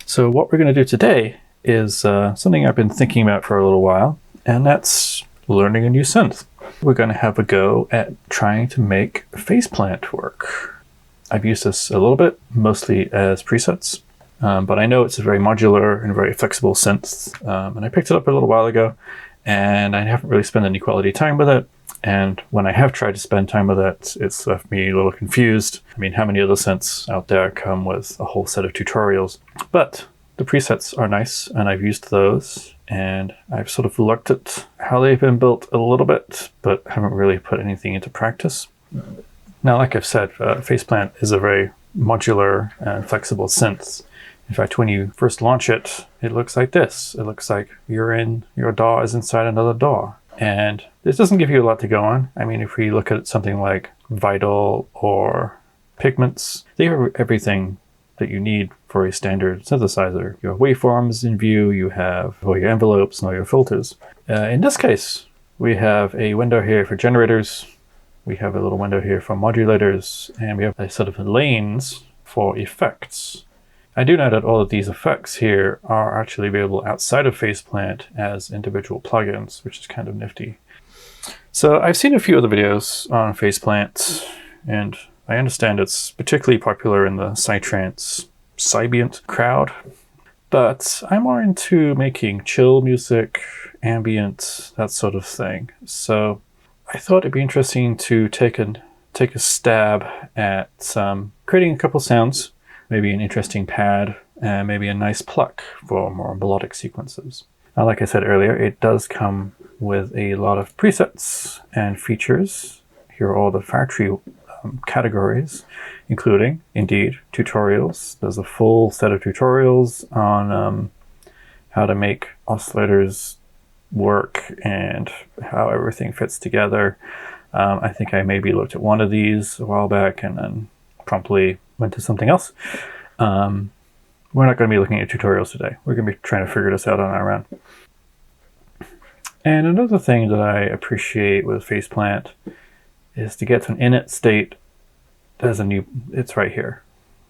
So what we're going to do today is something I've been thinking about for a little while, and that's learning a new synth. We're going to have a go at trying to make phaseplant work. I've used this a little bit, mostly as presets, but I know it's a very modular and very flexible synth, and I picked it up a little while ago, and I haven't really spent any quality time with it. And when I have tried to spend time with it, it's left me a little confused. I mean, how many other synths out there come with a whole set of tutorials? But the presets are nice, and I've used those, and I've sort of looked at how they've been built a little bit, but haven't really put anything into practice. Now, like I've said, phaseplant is a very modular and flexible synth. In fact, when you first launch it, it looks like this. It looks like your DAW is inside another DAW. And this doesn't give you a lot to go on. I mean, if we look at something like Vital or Pigments, they have everything that you need for a standard synthesizer. You have waveforms in view, you have all your envelopes and all your filters. In this case, we have a window here for generators, we have a little window here for modulators, and we have a set of lanes for effects. I do know that all of these effects here are actually available outside of phaseplant as individual plugins, which is kind of nifty. So I've seen a few other videos on phaseplant, and I understand it's particularly popular in the psytrance, ambient crowd, but I'm more into making chill music, ambient, that sort of thing. So I thought it'd be interesting to take a stab at creating a couple sounds, maybe an interesting pad, and maybe a nice pluck for more melodic sequences. Now, like I said earlier, it does come with a lot of presets and features. Here are all the factory categories, including, indeed, tutorials. There's a full set of tutorials on how to make oscillators work and how everything fits together. I think I maybe looked at one of these a while back and then promptly went to something else. We're not going to be looking at tutorials today. We're going to be trying to figure this out on our own. And another thing that I appreciate with phaseplant is to get to an init state. It's right here.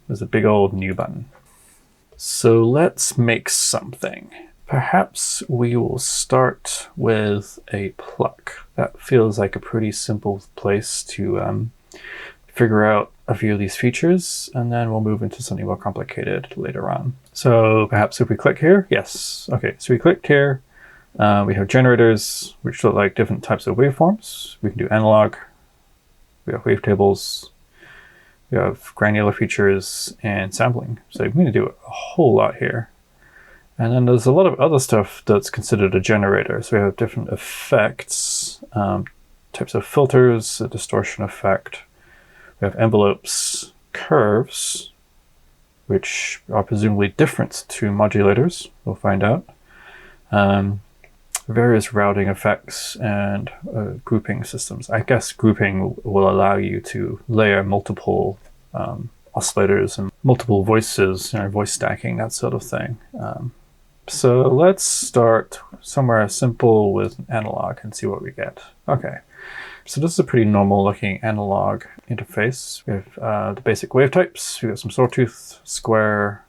There's a big old new button. So let's make something. Perhaps we will start with a pluck. That feels like a pretty simple place to figure out a few of these features, and then we'll move into something more complicated later on. So perhaps if we click here, yes. Okay, so we clicked here. We have generators, which look like different types of waveforms. We can do analog. We have wavetables. We have granular features and sampling. So we're going to do a whole lot here. And then there's a lot of other stuff that's considered a generator. So we have different effects, types of filters, a distortion effect. We have envelopes, curves, which are presumably different to modulators. We'll find out. Various routing effects and grouping systems. I guess grouping will allow you to layer multiple oscillators and multiple voices, voice stacking, that sort of thing. So let's start somewhere simple with analog and see what we get. Okay. So this is a pretty normal looking analog interface. We have the basic wave types. We have some sawtooth, square,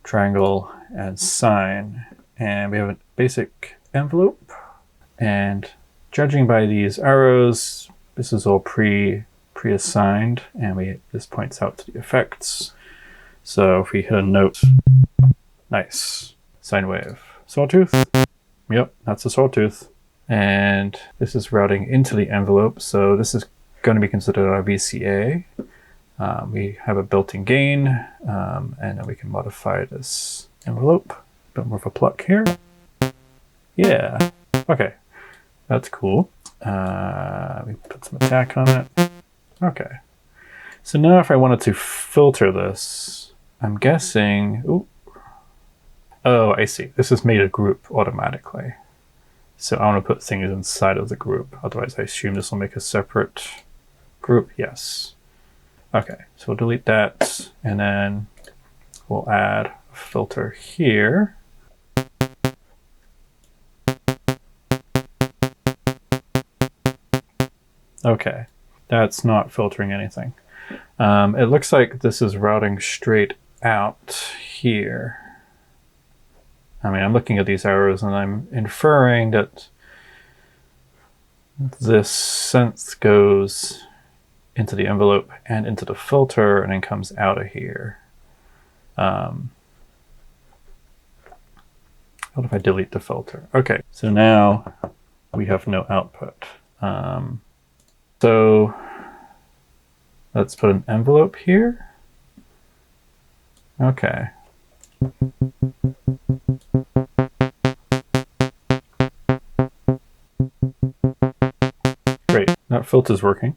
triangle, and sine. And we have a basic envelope. And judging by these arrows, this is all pre-assigned. And this points out to the effects. So if we hit a note, nice, sine wave. Sawtooth, yep, that's a sawtooth. And this is routing into the envelope, so this is going to be considered our VCA. We have a built-in gain, and then we can modify this envelope. A bit more of a pluck here. Yeah, okay, that's cool. We put some attack on it. Okay, so now if I wanted to filter this, I'm guessing, oh, I see, this has made a group automatically. So I want to put things inside of the group. Otherwise, I assume this will make a separate group. Yes. Okay, so we'll delete that. And then we'll add a filter here. Okay, that's not filtering anything. It looks like this is routing straight out here. I mean, I'm looking at these arrows and I'm inferring that this synth goes into the envelope and into the filter and then comes out of here. What if I delete the filter? Okay, so now we have no output. So let's put an envelope here. Okay. Great, that filter's working.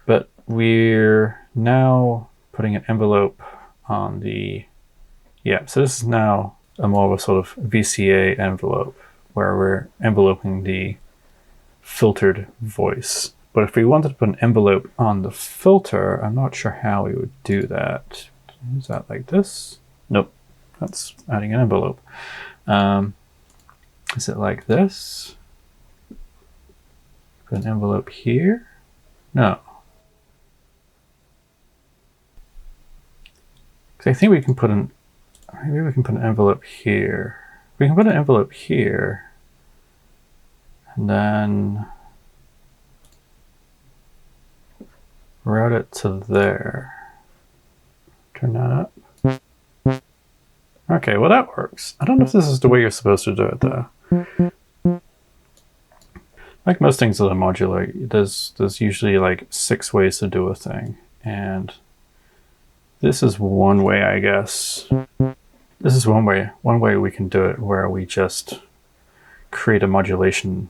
But we're now putting an envelope on the, yeah, so this is now a more of a sort of VCA envelope where we're enveloping the filtered voice. But if we wanted to put an envelope on the filter, I'm not sure how we would do that. Is that like this? Nope, that's adding an envelope. Is it like this? Put an envelope here? No. I think we can put maybe we can put an envelope here. We can put an envelope here, and then route it to there. Turn that up. Okay, well that works. I don't know if this is the way you're supposed to do it though. Like most things that are modular, there's usually like 6 ways to do a thing, and this is one way, I guess. This is one way we can do it, where we just create a modulation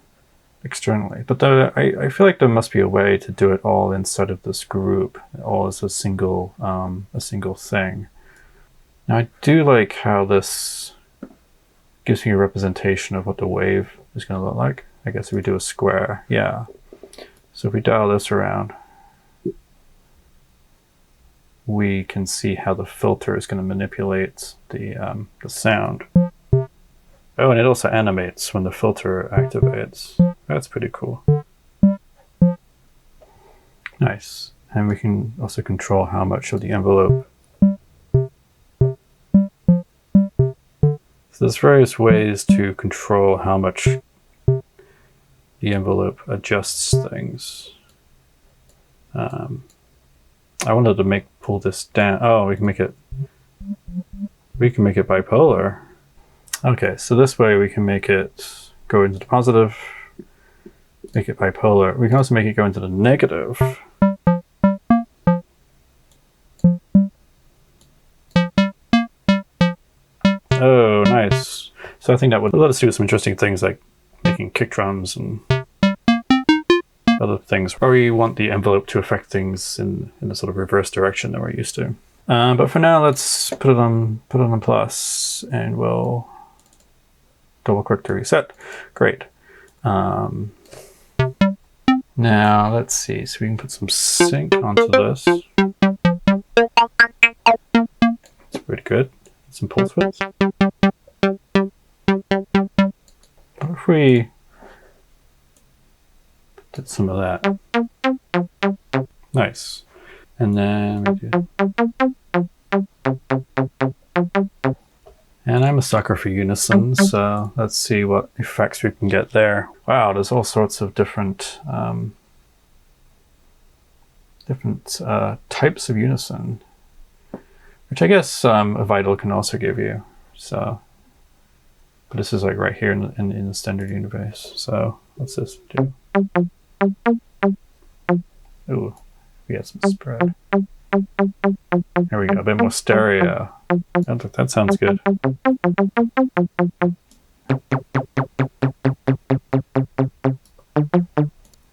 externally. But I feel like there must be a way to do it all inside of this group, all as a single thing. Now I do like how this gives me a representation of what the wave is going to look like. I guess if we do a square, yeah. So if we dial this around, we can see how the filter is going to manipulate the sound. Oh, and it also animates when the filter activates. That's pretty cool. Nice. And we can also control how much of the envelope. So there's various ways to control how much the envelope adjusts things. I wanted to pull this down. Oh, we can make it bipolar. Okay, so this way we can make it go into the positive, make it bipolar. We can also make it go into the negative. Oh, nice. So I think that would let us do some interesting things like making kick drums and other things where we want the envelope to affect things in a sort of reverse direction that we're used to. But for now, let's put it on plus, and we'll double click to reset. Great. Now let's see. So we can put some sync onto this. It's pretty good. Some pulse widths. What if we did some of that? Nice. And then we do. And I'm a sucker for unison, so let's see what effects we can get there. Wow, there's all sorts of different types of unison, which I guess a Vital can also give you. So, but this is like right here in the standard Unibase. So what's this do? Ooh, we had some spread. There we go, a bit more stereo. That sounds good.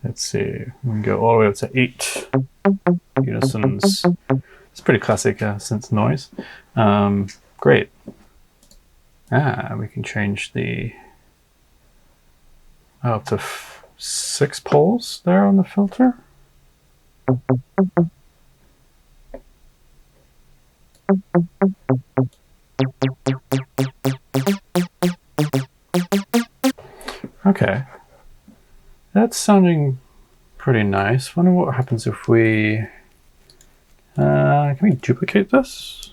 Let's see, we can go all the way up to 8 unisons. It's pretty classic synth noise. Great. We can change the up to 6 poles there on the filter. Okay, that's sounding pretty nice. Wonder what happens if we can we duplicate this?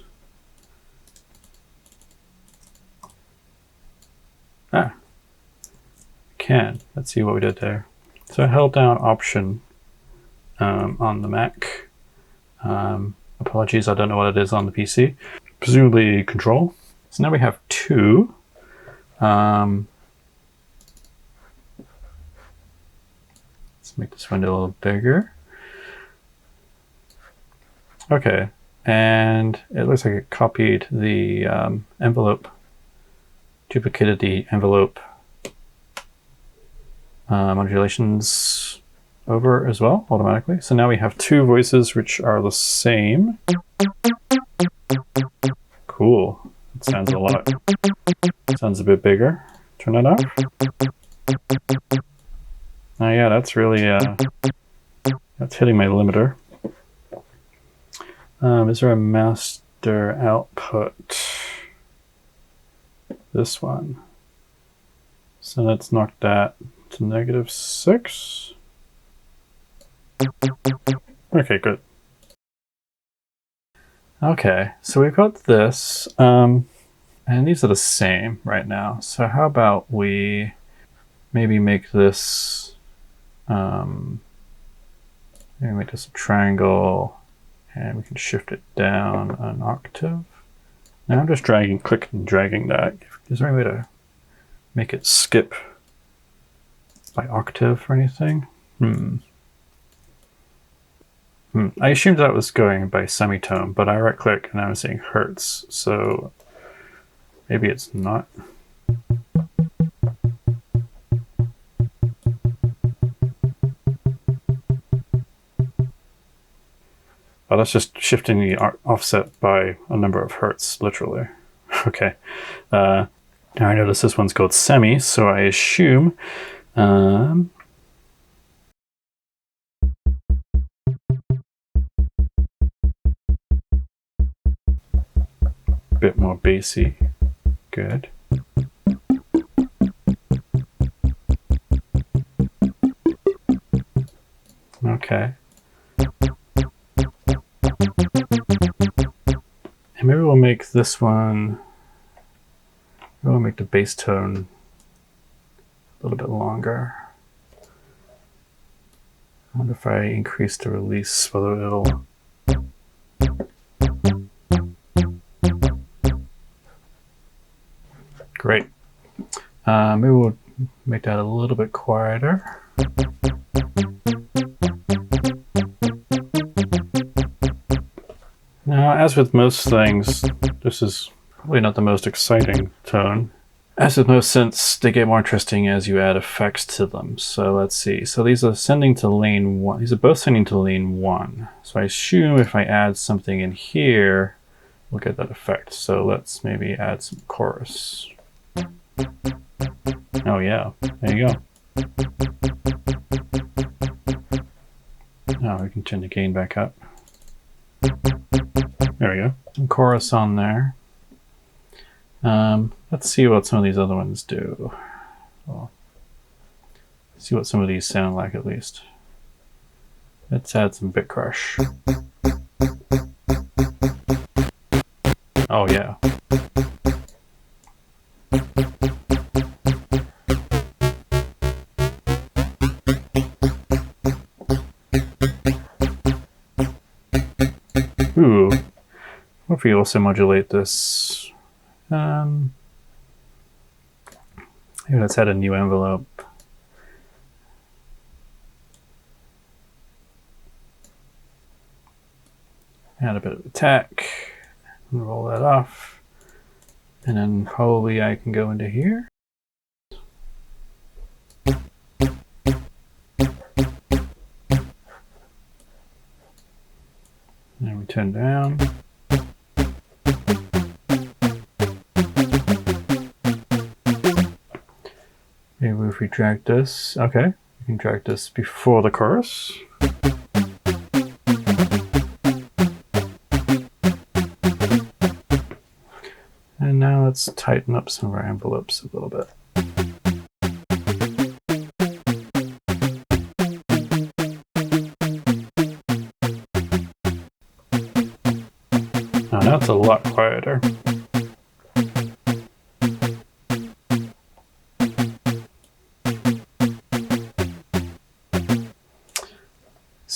can. Let's see what we did there. So I held down Option on the Mac. Apologies, I don't know what it is on the PC. Presumably Control. So now we have 2. Let's make this window a little bigger. Okay, and it looks like it copied the envelope, duplicated the envelope modulations over as well automatically. So now we have 2 voices which are the same. Cool. It sounds a lot. Sounds a bit bigger. Turn that off. Oh yeah, that's really that's hitting my limiter. Is there a master output? This one. So let's knock that to -6. Okay, good. Okay, so we've got this, and these are the same right now. So how about we maybe make this, maybe make this a triangle, and we can shift it down an octave. Now I'm just clicking and dragging that. Is there any way to make it skip by octave or anything? I assumed that was going by semitone, but I right-click and I'm seeing hertz, so maybe it's not. Oh, that's just shifting the offset by a number of hertz, literally. Okay. Now I notice this one's called semi, so I assume bit more bassy. Good. Okay. And maybe we'll make this one, we'll make the bass tone a little bit longer. I wonder if I increase the release, whether it'll... Great. Maybe we'll make that a little bit quieter. Now, as with most things, this is probably not the most exciting tone. As with most synths, they get more interesting as you add effects to them. So let's see. So these are sending to lane 1. These are both sending to lane 1. So I assume if I add something in here, we'll get that effect. So let's maybe add some chorus. Oh yeah, there you go. Now we can turn the gain back up. There we go. Some chorus on there. Let's see what some of these other ones do. Well, see what some of these sound like at least. Let's add some bit crush. Oh yeah. Ooh. What if we also modulate this? Maybe let's add a new envelope. Add a bit of attack. Roll that off. And then probably I can go into here. And we turn down. Maybe if we drag this, okay, we can drag this before the chorus. And now let's tighten up some of our envelopes a little bit. Now it's a lot quieter.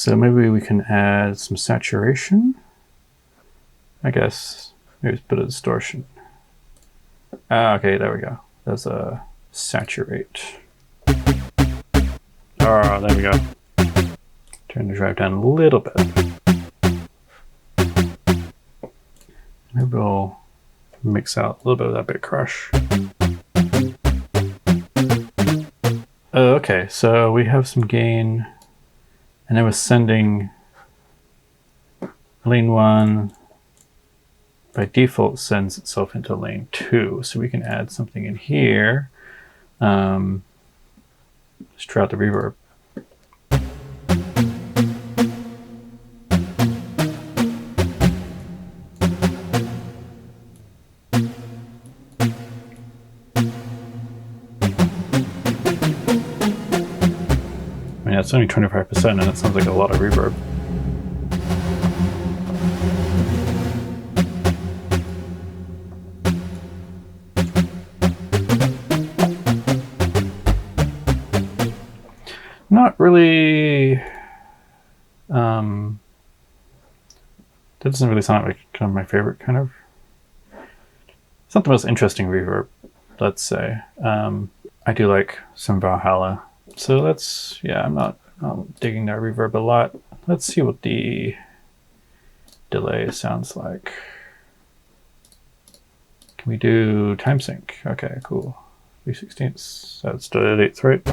So maybe we can add some saturation. I guess maybe a bit of distortion. Ah, okay, there we go. There's a saturate. Oh, there we go. Turn the drive down a little bit. Maybe we'll mix out a little bit of that bit crush. Oh, okay, so we have some gain, and then we're sending lane 1 by default sends itself into lane 2, so we can add something in here. Let's try out the reverb. I mean, it's only 25% and it sounds like a lot of reverb. Not really, that doesn't really sound like kind of my favorite kind of, it's not the most interesting reverb, let's say. I do like some Valhalla. So let's, yeah, I'm not digging that reverb a lot. Let's see what the delay sounds like. Can we do time sync? Okay, cool. 3/16, that's still at 8th, right?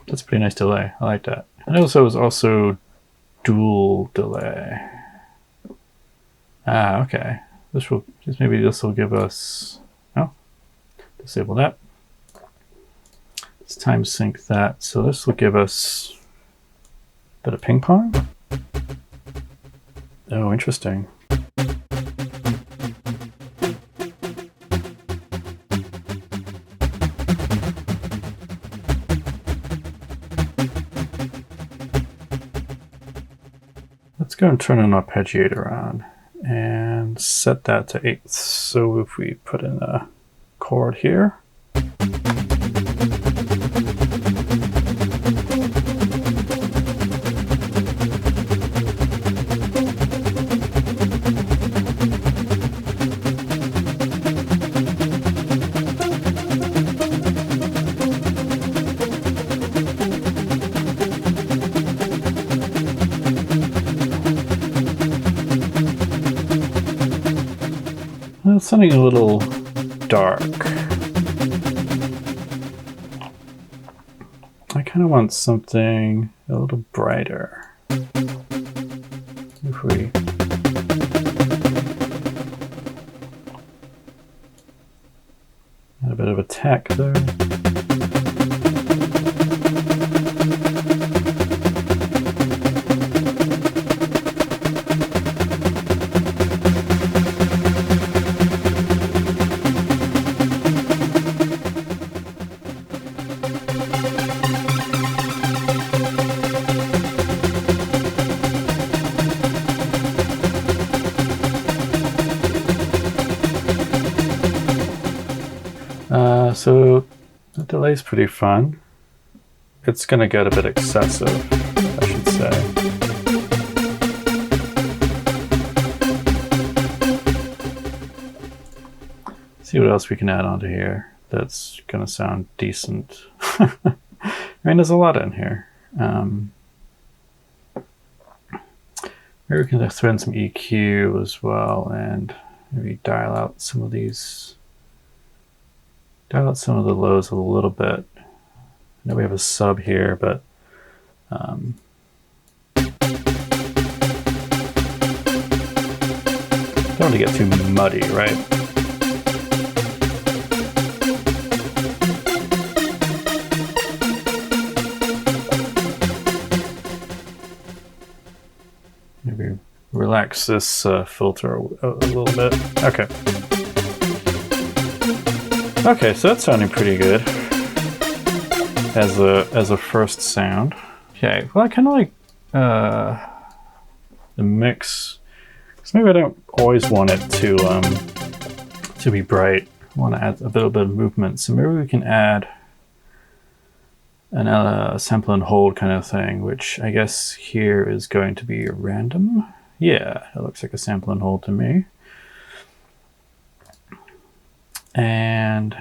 That's a pretty nice delay. I like that. And also, it was also dual delay. Ah, okay. Maybe this will give us, oh, disable that. Let's time sync that. So this will give us a bit of ping pong. Oh, interesting. Let's go and turn an arpeggiator on and set that to 8th. So if we put in a chord here, it's something a little dark. I kind of want something a little brighter. If we add a bit of attack there. So the delay's pretty fun. It's going to get a bit excessive, I should say. See what else we can add onto here that's going to sound decent. I mean, there's a lot in here. Maybe we can throw in some EQ as well and maybe dial out some of these. Dial out some of the lows a little bit. I know we have a sub here, but don't want to get too muddy, right? Maybe relax this filter a little bit. Okay. Okay, so that's sounding pretty good as a first sound. Okay, well I kind of like the mix. So maybe I don't always want it to be bright. want to add a little bit of movement. So maybe we can add a sample and hold kind of thing, which I guess here is going to be random. Yeah, it looks like a sample and hold to me. And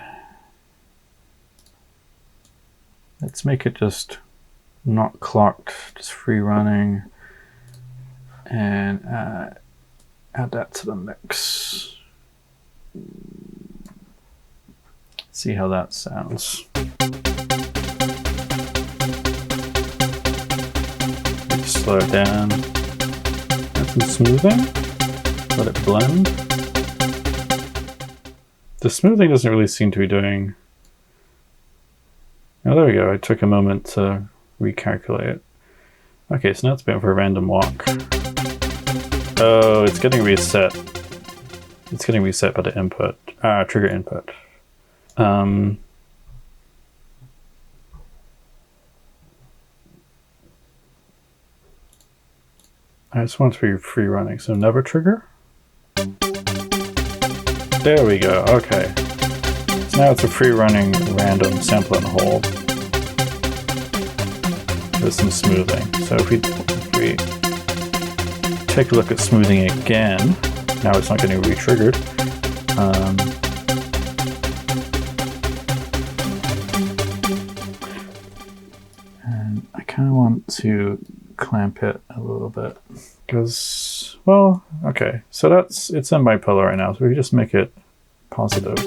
let's make it just not clocked, just free running, and add that to the mix. See how that sounds. Slow it down. Add some smoothing. Let it blend. The smoothing doesn't really seem to be doing. Oh, there we go. I took a moment to recalculate it. Okay, so now it's a bit of a random walk. Oh, it's getting reset. It's getting reset by the input, trigger input. I just want it to be free running, so never trigger. There we go, okay. So now it's a free running random sample and hold. With some smoothing. So if we take a look at smoothing again, now it's not getting re-triggered. And I kind of want to clamp it a little bit because, well, okay, so it's in bipolar right now, so we just make it positive.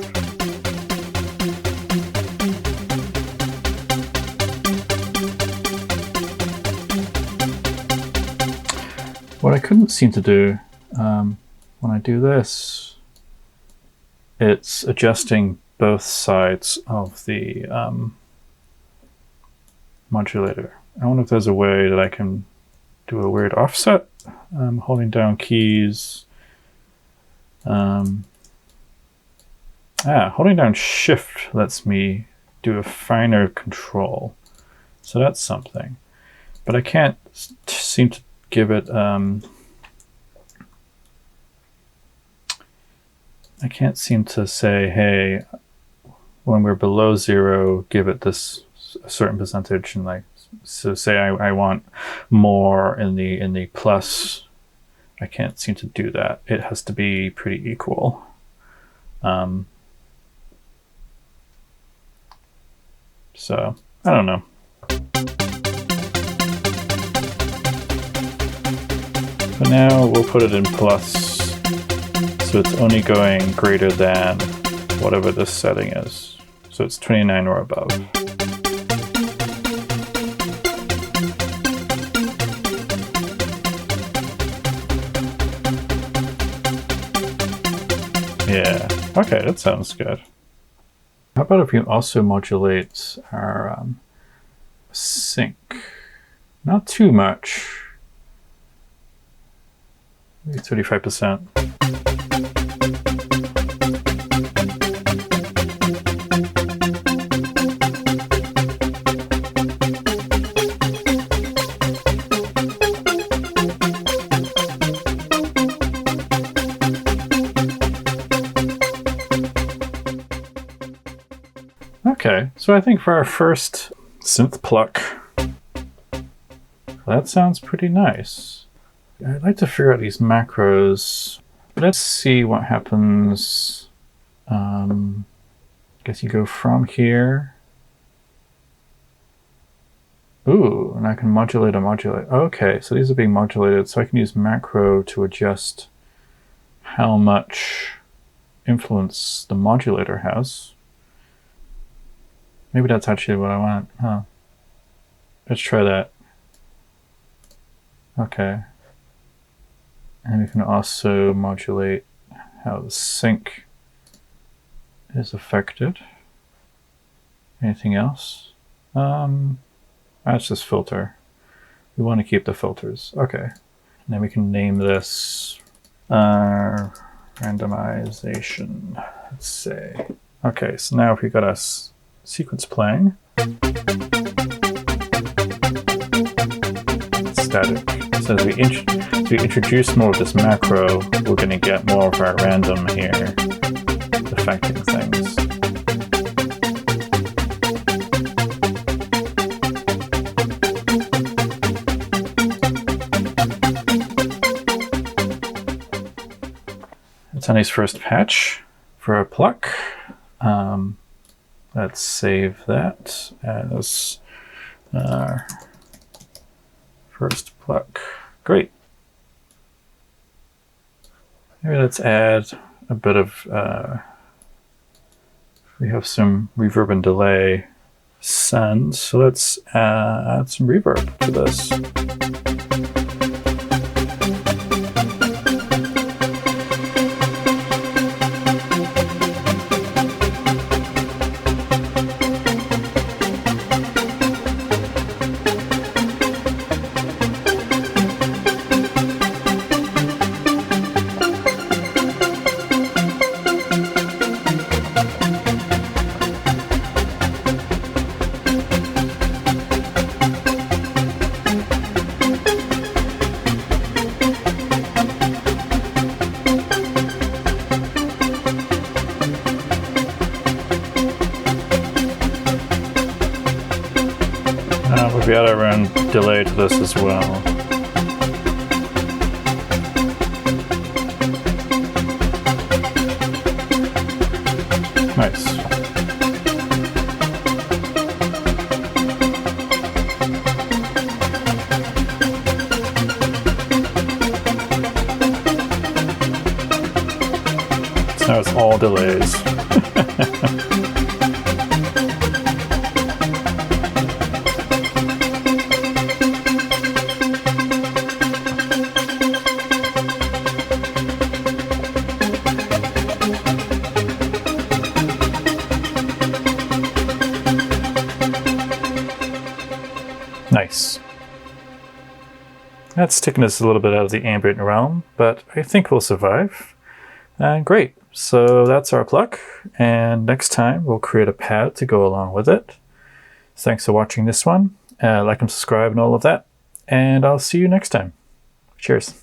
What I couldn't seem to do when I do this, it's adjusting both sides of the modulator. I wonder if there's a way that I can do a weird offset. Holding down keys. Holding down shift lets me do a finer control. So that's something. But I can't seem to give it, I can't seem to say, hey, when we're below 0, give it this a certain percentage, and like, so say I want more in the plus. I can't seem to do that. It has to be pretty equal. So I don't know. For now, we'll put it in plus, so it's only going greater than whatever this setting is. So it's 29 or above. Yeah, okay, that sounds good. How about if you also modulate our sync? Not too much. Maybe 35%. Okay, so I think for our first synth pluck, that sounds pretty nice. I'd like to figure out these macros. Let's see what happens. I guess you go from here. Ooh, and I can modulate and modulate. Okay, so these are being modulated, so I can use macro to adjust how much influence the modulator has. Maybe that's actually what I want, huh? Let's try that. Okay. And we can also modulate how the sync is affected. Anything else? That's just filter. We want to keep the filters. Okay. And then we can name this randomization, let's say. Okay, so now if we got us sequence playing. Static. So as we introduce more of this macro, we're going to get more of our random here. The affecting things. That's a nice first patch for a pluck. Let's save that as our first pluck. Great. Maybe let's add a bit of, we have some reverb and delay send, so let's add some reverb to this. We've got to run delay to this as well. Nice. So now it's all delays. Nice. That's taken us a little bit out of the ambient realm, but I think we'll survive. Great. So that's our pluck, and next time we'll create a pad to go along with it. Thanks for watching this one. Like and subscribe and all of that, and I'll see you next time. Cheers.